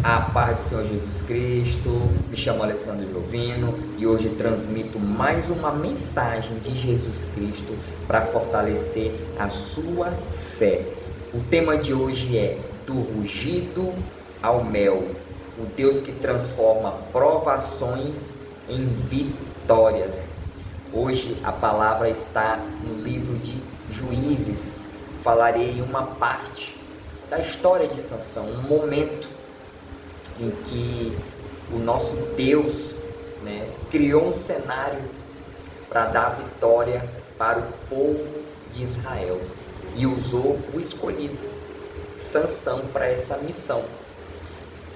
A paz do Senhor Jesus Cristo, me chamo Alessandro Jovino e hoje transmito mais uma mensagem de Jesus Cristo para fortalecer a sua fé. O tema de hoje é do rugido ao mel, o Deus que transforma provações em vitórias. Hoje a palavra está no livro de Juízes. Falarei uma parte da história de Sansão, um momento em que o nosso Deus, criou um cenário para dar vitória para o povo de Israel e usou o escolhido, Sansão, para essa missão.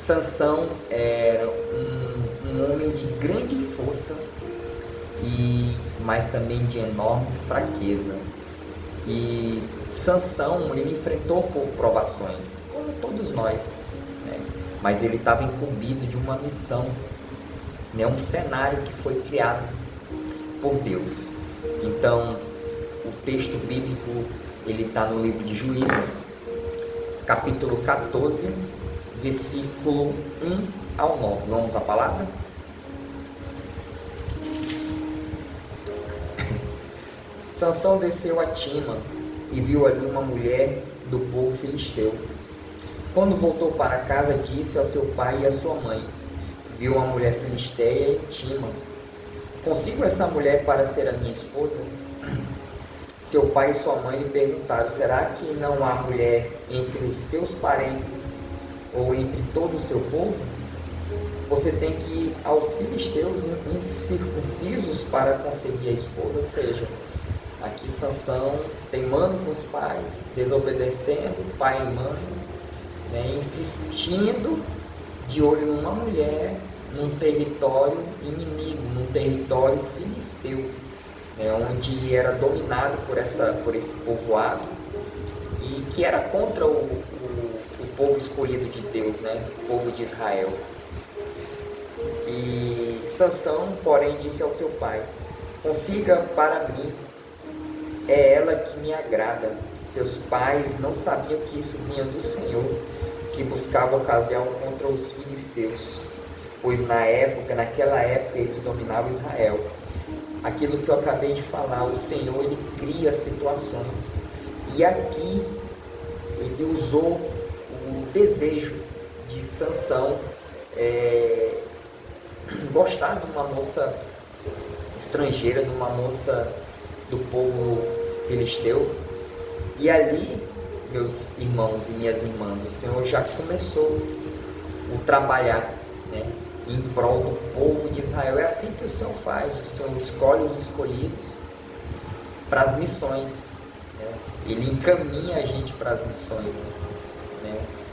Sansão era um homem de grande força, mas também de enorme fraqueza. E Sansão, ele enfrentou por provações, como todos nós, mas ele estava incumbido de uma missão, um cenário que foi criado por Deus. Então, o texto bíblico ele está no livro de Juízes, capítulo 14, versículo 1 ao 9. Vamos à palavra? Sansão desceu a Tima e viu ali uma mulher do povo filisteu. Quando voltou para casa, disse ao seu pai e à sua mãe: viu uma mulher filisteia em Tima. Consigo essa mulher para ser a minha esposa? Seu pai e sua mãe lhe perguntaram: será que não há mulher entre os seus parentes ou entre todo o seu povo? Você tem que ir aos filisteus incircuncisos para conseguir a esposa. Ou seja, aqui Sansão teimando com os pais, desobedecendo pai e mãe, insistindo de olho numa mulher, num território inimigo, num território filisteu, onde era dominado por esse povoado e que era contra o povo escolhido de Deus, o povo de Israel. E Sansão, porém, disse ao seu pai: consiga para mim, é ela que me agrada. Seus pais não sabiam que isso vinha do Senhor, que buscava ocasião contra os filisteus, pois naquela época eles dominavam Israel. Aquilo que eu acabei de falar, o Senhor, ele cria situações, e aqui ele usou o desejo de Sansão gostar de uma moça estrangeira, de uma moça do povo filisteu. E ali, meus irmãos e minhas irmãs, o Senhor já começou o trabalhar, em prol do povo de Israel. É assim que o Senhor faz. O Senhor escolhe os escolhidos para as missões, Ele encaminha a gente para as missões,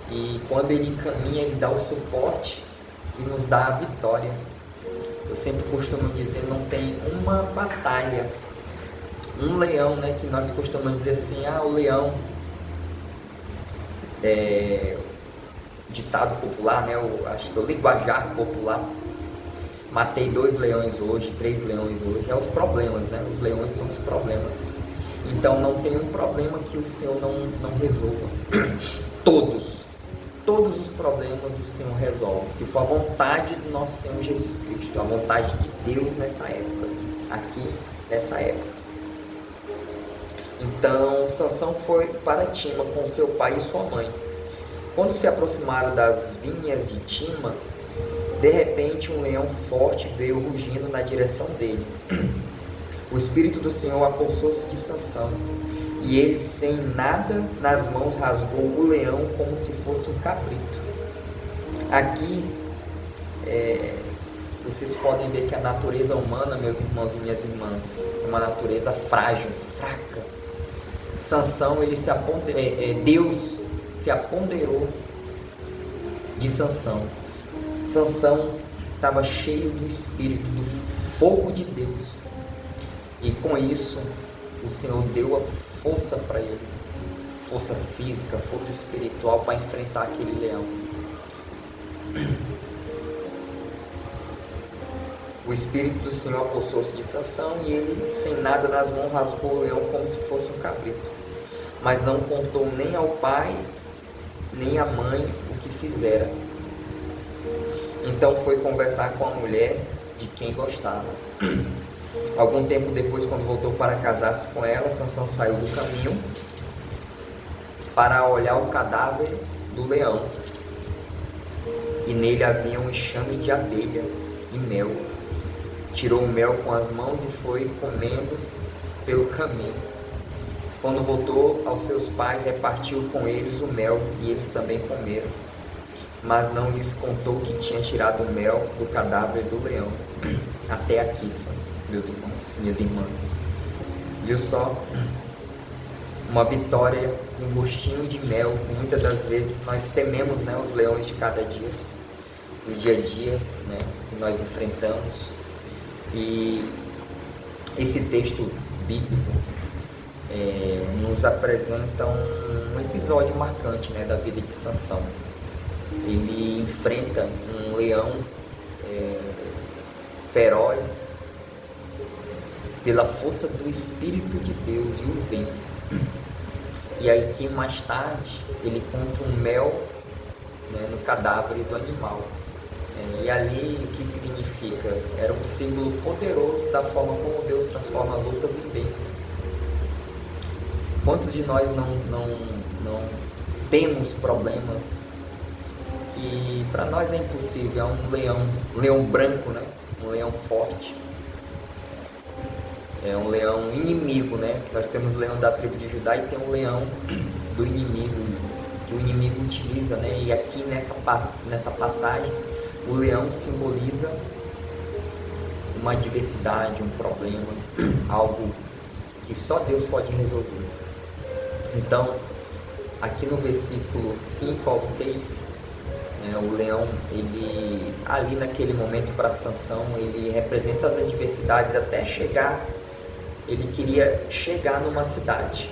e quando Ele encaminha, Ele dá o suporte e nos dá a vitória. Eu sempre costumo dizer, não tem uma batalha, um leão, que nós costumamos dizer assim: o leão, ditado popular, acho que é o linguajar popular, matei 2 leões hoje, 3 leões hoje, os problemas, os leões são os problemas. Então não tem um problema que o Senhor não resolva. Todos os problemas o Senhor resolve, se for a vontade do nosso Senhor Jesus Cristo, a vontade de Deus nessa época, aqui nessa época. Então Sansão foi para Tima com seu pai e sua mãe. Quando se aproximaram das vinhas de Tima, de repente um leão forte veio rugindo na direção dele. O Espírito do Senhor apossou-se de Sansão, e ele, sem nada nas mãos, rasgou o leão como se fosse um cabrito. Aqui vocês podem ver que a natureza humana, meus irmãos e minhas irmãs, é uma natureza frágil, fraca. Sansão, Deus se apoderou de Sansão. Sansão estava cheio do Espírito, do fogo de Deus, e com isso o Senhor deu a força para ele, força física, força espiritual, para enfrentar aquele leão. O Espírito do Senhor apossou-se de Sansão, e ele, sem nada nas mãos, rasgou o leão como se fosse um cabrito. Mas não contou nem ao pai nem à mãe o que fizera. Então foi conversar com a mulher de quem gostava. Algum tempo depois, quando voltou para casar-se com ela, Sansão saiu do caminho para olhar o cadáver do leão. E nele havia um enxame de abelha e mel. Tirou o mel com as mãos e foi comendo pelo caminho. Quando voltou aos seus pais, repartiu com eles o mel, e eles também comeram. Mas não lhes contou que tinha tirado o mel do cadáver do leão. Até aqui, meus irmãos, minhas irmãs. Viu só? Uma vitória, um gostinho de mel. Muitas das vezes nós tememos, né, os leões de cada dia, no dia a dia, né, que nós enfrentamos. E esse texto bíblico nos apresenta um episódio marcante, né, da vida de Sansão. Ele enfrenta um leão feroz pela força do Espírito de Deus e o vence. E aí que mais tarde ele encontra um mel, né, no cadáver do animal. E ali o que significa? Era um símbolo poderoso da forma como Deus transforma lutas em bênção. Quantos de nós não temos problemas que para nós é impossível? É um leão branco, né? Um leão forte. É um leão inimigo, né? Nós temos o leão da tribo de Judá e tem um leão do inimigo, que o inimigo utiliza, né? E aqui nessa passagem, o leão simboliza uma adversidade, um problema, algo que só Deus pode resolver. Então, aqui no versículo 5 ao 6, o leão, ele ali naquele momento para Sansão, ele representa as adversidades até chegar. Ele queria chegar numa cidade,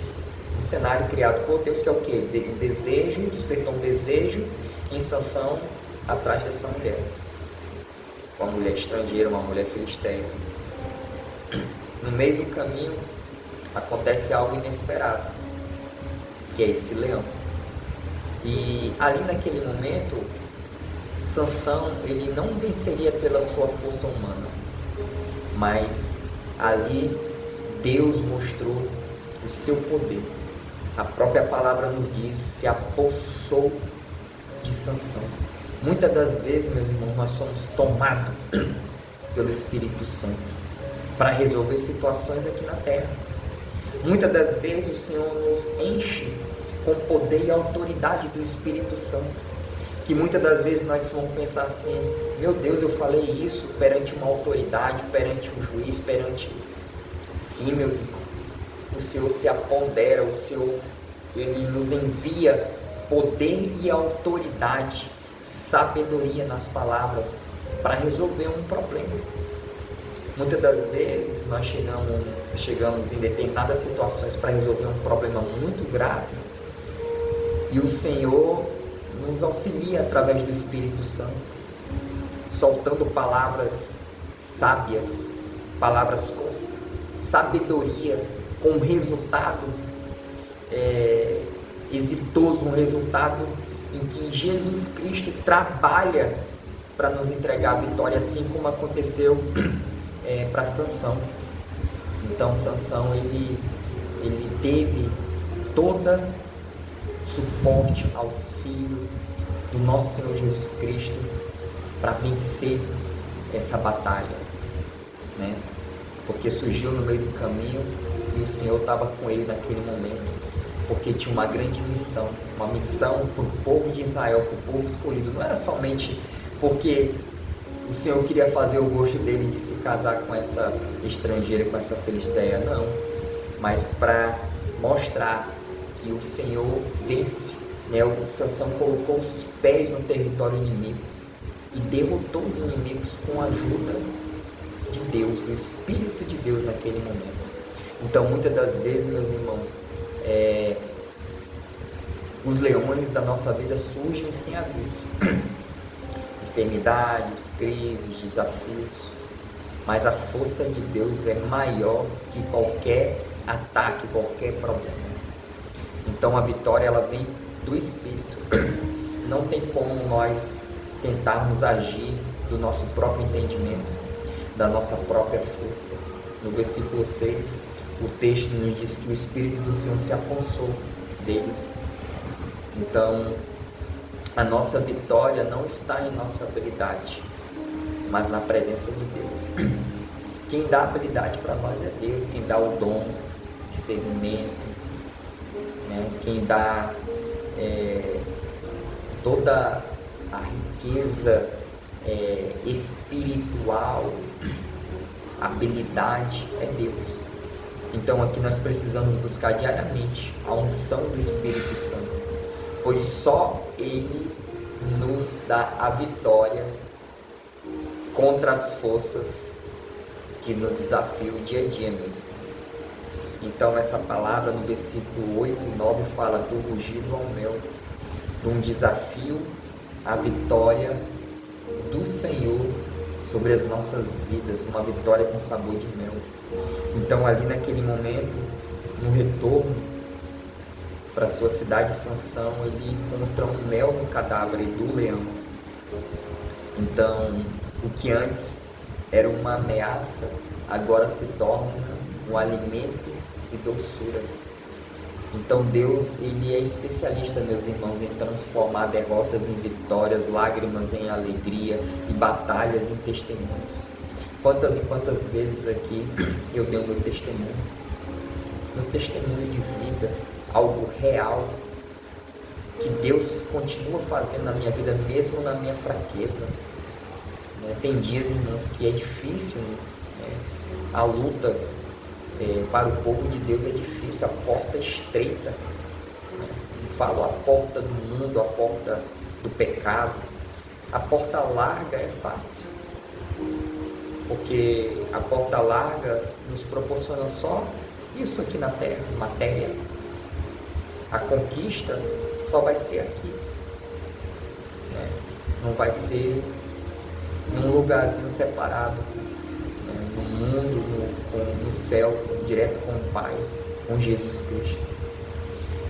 um cenário criado por Deus, que é o quê? Um desejo, despertou um desejo em Sansão atrás dessa mulher, uma mulher estrangeira, uma mulher filisteia. No meio do caminho acontece algo inesperado, que é esse leão. E ali naquele momento, Sansão, ele não venceria pela sua força humana, mas ali Deus mostrou o seu poder. A própria palavra nos diz: se apossou de Sansão. Muitas das vezes, meus irmãos, nós somos tomados pelo Espírito Santo para resolver situações aqui na terra. Muitas das vezes o Senhor nos enche com o poder e autoridade do Espírito Santo, que muitas das vezes nós vamos pensar assim: meu Deus, eu falei isso perante uma autoridade, perante um juiz, perante... Sim, meus irmãos, o Senhor se apodera, o Senhor, Ele nos envia poder e autoridade, sabedoria nas palavras para resolver um problema. Muitas das vezes nós chegamos em determinadas situações para resolver um problema muito grave, e o Senhor nos auxilia através do Espírito Santo, soltando palavras sábias, palavras com sabedoria, com resultado exitoso, um resultado em que Jesus Cristo trabalha para nos entregar a vitória, assim como aconteceu para Sansão. Então Sansão ele teve toda suporte, auxílio do nosso Senhor Jesus Cristo para vencer essa batalha, né? Porque surgiu no meio do caminho e o Senhor estava com ele naquele momento, porque tinha uma grande missão, uma missão para o povo de Israel, para o povo escolhido. Não era somente porque o Senhor queria fazer o gosto dele de se casar com essa estrangeira, com essa filisteia, não, mas para mostrar que o Senhor vence, né? O Sansão colocou os pés no território inimigo e derrotou os inimigos com a ajuda de Deus, do Espírito de Deus naquele momento. Então, muitas das vezes, meus irmãos, os leões da nossa vida surgem sem aviso. Enfermidades, crises, desafios, mas a força de Deus é maior que qualquer ataque, qualquer problema. Então a vitória ela vem do Espírito. Não tem como nós tentarmos agir do nosso próprio entendimento, da nossa própria força. No versículo 6, o texto nos diz que o Espírito do Senhor se apossou dele. Então, a nossa vitória não está em nossa habilidade, mas na presença de Deus. Quem dá habilidade para nós é Deus, quem dá o dom, discernimento, né? Quem dá toda a riqueza espiritual, habilidade, é Deus. Então aqui nós precisamos buscar diariamente a unção do Espírito Santo, pois só Ele nos dá a vitória contra as forças que nos desafiam dia a dia, meus irmãos. Então essa palavra no versículo 8 e 9 fala do rugido ao mel, de um desafio à vitória do Senhor sobre as nossas vidas, uma vitória com sabor de mel. Então ali naquele momento, no retorno para sua cidade, Sansão, ele encontra um mel no cadáver do leão. Então o que antes era uma ameaça, agora se torna um alimento e doçura. Então Deus, Ele é especialista, meus irmãos, em transformar derrotas em vitórias, lágrimas em alegria e batalhas em testemunhos. Quantas e quantas vezes aqui eu dei o meu testemunho de vida, algo real, que Deus continua fazendo na minha vida, mesmo na minha fraqueza. Tem dias, irmãos, que é difícil, a luta para o povo de Deus é difícil, a porta é estreita. Não falo a porta do mundo, a porta do pecado. A porta larga é fácil, porque a porta larga nos proporciona só isso aqui na terra, matéria. A conquista só vai ser aqui, não vai ser num lugarzinho separado, no mundo, no céu, direto com o Pai, com Jesus Cristo.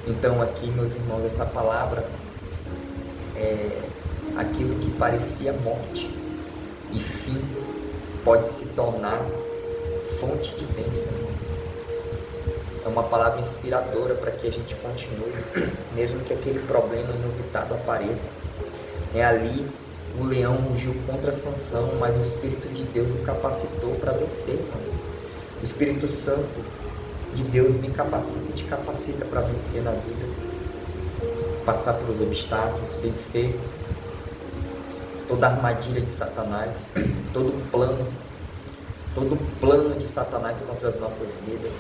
Então aqui, meus irmãos, essa palavra é aquilo que parecia morte e fim pode se tornar fonte de bênção. É uma palavra inspiradora para que a gente continue, mesmo que aquele problema inusitado apareça. Ali o leão rugiu contra Sansão, mas o Espírito de Deus o capacitou para vencer, irmãos. O Espírito Santo de Deus me capacita e te capacita para vencer na vida, passar pelos obstáculos, vencer toda a armadilha de Satanás, todo plano de Satanás contra as nossas vidas,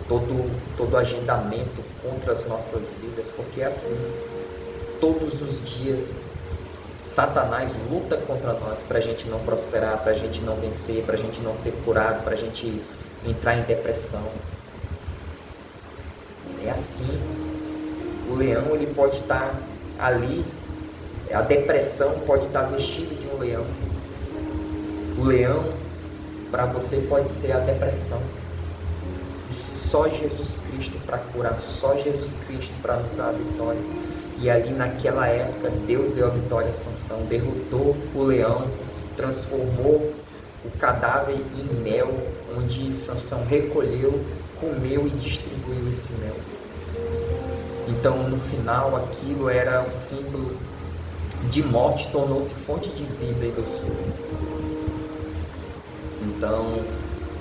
todo agendamento contra as nossas vidas, porque é assim, todos os dias Satanás luta contra nós para a gente não prosperar, para a gente não vencer, para a gente não ser curado, para a gente entrar em depressão. É assim. O leão, ele pode estar ali, a depressão pode estar vestida de um leão. O leão, para você, pode ser a depressão. E só Jesus Cristo para curar, só Jesus Cristo para nos dar a vitória. E ali naquela época, Deus deu a vitória a Sansão, derrotou o leão, transformou o cadáver em mel, onde Sansão recolheu, comeu e distribuiu esse mel. Então, no final, aquilo era um símbolo de morte, tornou-se fonte de vida e doçura. Então,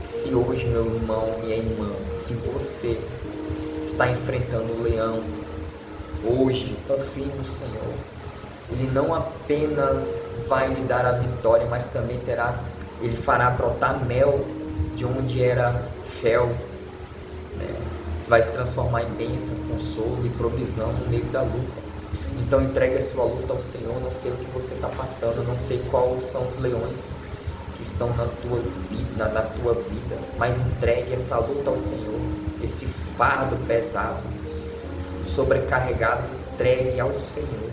se hoje, meu irmão, minha irmã, se você está enfrentando o leão, hoje, confie no Senhor. Ele não apenas vai lhe dar a vitória, mas também Ele fará brotar mel de onde era fel, vai se transformar em bênção, consolo e provisão no meio da luta. Então entregue a sua luta ao Senhor. Não sei o que você está passando, não sei quais são os leões que estão na tua vida, mas entregue essa luta ao Senhor, esse fardo pesado, sobrecarregado, entregue ao Senhor.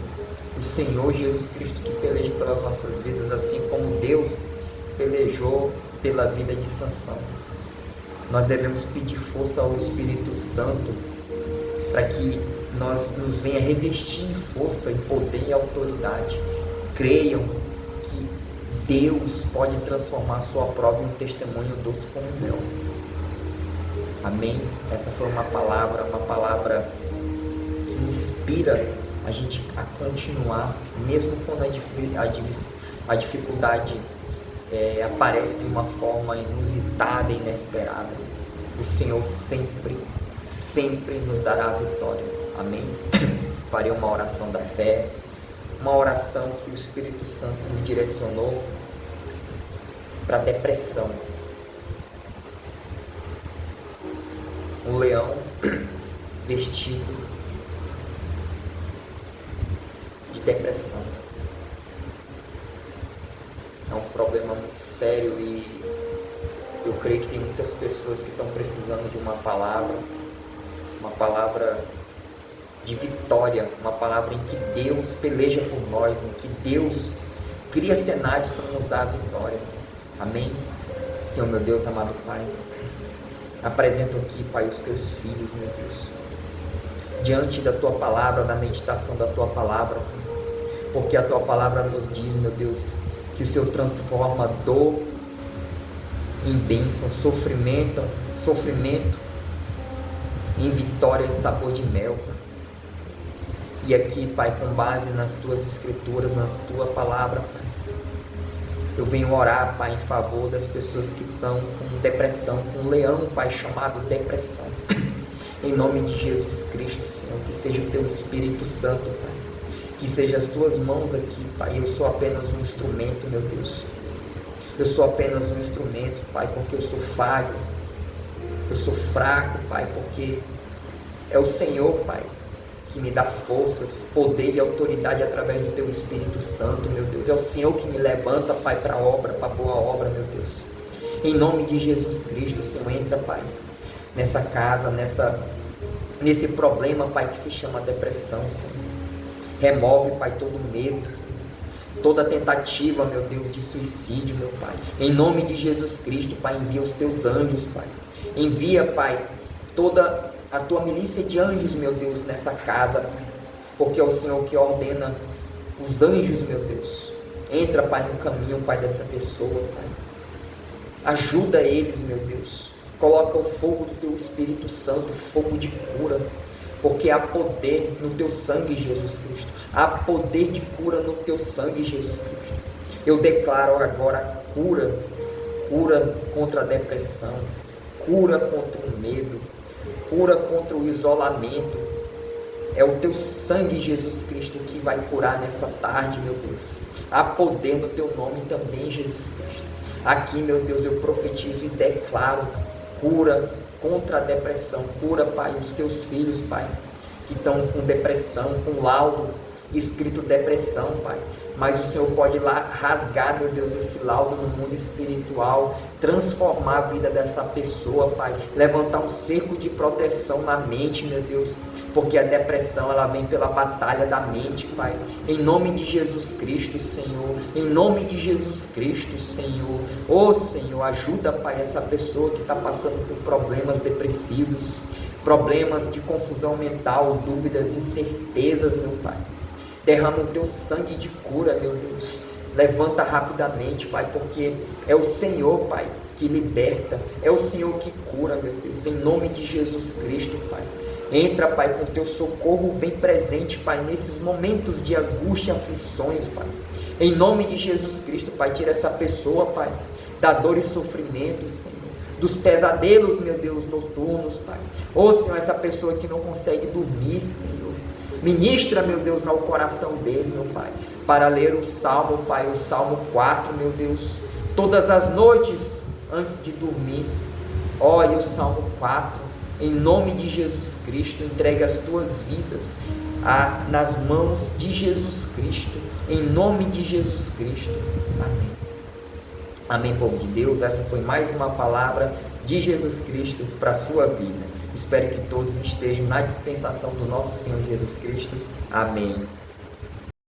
O Senhor Jesus Cristo que peleja pelas nossas vidas, assim como Deus pelejou pela vida de Sansão. Nós devemos pedir força ao Espírito Santo para que nos venha revestir em força, em poder e autoridade creiam que Deus pode transformar a sua prova em um testemunho doce como mel. Amém? Essa foi uma palavra que inspira a gente a continuar, mesmo quando a dificuldade aparece de uma forma inusitada e inesperada. O Senhor sempre nos dará a vitória. Amém? Farei uma oração da fé, uma oração que o Espírito Santo me direcionou para depressão. Um leão vestido de depressão. É um problema muito sério e eu creio que tem muitas pessoas que estão precisando de uma palavra de vitória, uma palavra em que Deus peleja por nós, em que Deus cria cenários para nos dar a vitória. Amém? Senhor meu Deus, amado Pai, apresento aqui, Pai, os teus filhos, meu Deus, diante da tua palavra, da meditação da tua palavra, porque a tua palavra nos diz, meu Deus, que o Senhor transforma dor em bênção, sofrimento em vitória e sabor de mel. E aqui, Pai, com base nas tuas escrituras, na tua palavra, Pai, eu venho orar, Pai, em favor das pessoas que estão com depressão, com um leão, Pai, chamado depressão. Em nome de Jesus Cristo, Senhor, que seja o teu Espírito Santo, Pai, que seja as tuas mãos aqui, Pai. Eu sou apenas um instrumento, meu Deus. Eu sou apenas um instrumento, Pai, porque eu sou falho. Eu sou fraco, Pai, porque é o Senhor, Pai, que me dá forças, poder e autoridade através do teu Espírito Santo, meu Deus. É o Senhor que me levanta, Pai, para a obra, para a boa obra, meu Deus. Em nome de Jesus Cristo, Senhor, entra, Pai, nessa casa, nesse problema, Pai, que se chama depressão, Senhor. Remove, Pai, todo medo, Senhor. Toda tentativa, meu Deus, de suicídio, meu Pai. Em nome de Jesus Cristo, Pai, envia os teus anjos, Pai. Envia, Pai, toda a tua milícia de anjos, meu Deus, nessa casa, Pai. Porque é o Senhor que ordena os anjos, meu Deus. Entra, Pai, no caminho, Pai, dessa pessoa, Pai. Ajuda eles, meu Deus. Coloca o fogo do teu Espírito Santo, fogo de cura. Porque há poder no teu sangue, Jesus Cristo. Há poder de cura no teu sangue, Jesus Cristo. Eu declaro agora cura contra a depressão, cura contra o medo, cura contra o isolamento. É o teu sangue, Jesus Cristo, que vai curar nessa tarde, meu Deus. Há poder no teu nome também, Jesus Cristo. Aqui, meu Deus, eu profetizo e declaro cura contra a depressão. Cura, Pai, os teus filhos, Pai, que estão com depressão, com laudo escrito depressão, Pai. Mas o Senhor pode ir lá rasgar, meu Deus, esse laudo no mundo espiritual, transformar a vida dessa pessoa, Pai. Levantar um cerco de proteção na mente, meu Deus. Porque a depressão, ela vem pela batalha da mente, Pai. Em nome de Jesus Cristo, Senhor. Em nome de Jesus Cristo, Senhor. Ô, Senhor, ajuda, Pai, essa pessoa que está passando por problemas depressivos, problemas de confusão mental, dúvidas, incertezas, meu Pai. Derrama o teu sangue de cura, meu Deus. Levanta rapidamente, Pai, porque é o Senhor, Pai, que liberta. É o Senhor que cura, meu Deus. Em nome de Jesus Cristo, Pai. Entra, Pai, com o teu socorro bem presente, Pai, nesses momentos de angústia e aflições, Pai. Em nome de Jesus Cristo, Pai, tira essa pessoa, Pai, da dor e sofrimento, Senhor. Dos pesadelos, meu Deus, noturnos, Pai. Ô, Senhor, essa pessoa que não consegue dormir, Senhor. Ministra, meu Deus, no coração deles, meu Pai, para ler o Salmo, Pai, o Salmo 4, meu Deus, todas as noites antes de dormir. Olha o Salmo 4. Em nome de Jesus Cristo, entregue as tuas vidas nas mãos de Jesus Cristo. Em nome de Jesus Cristo. Amém. Amém, povo de Deus. Essa foi mais uma palavra de Jesus Cristo para a sua vida. Espero que todos estejam na dispensação do nosso Senhor Jesus Cristo. Amém.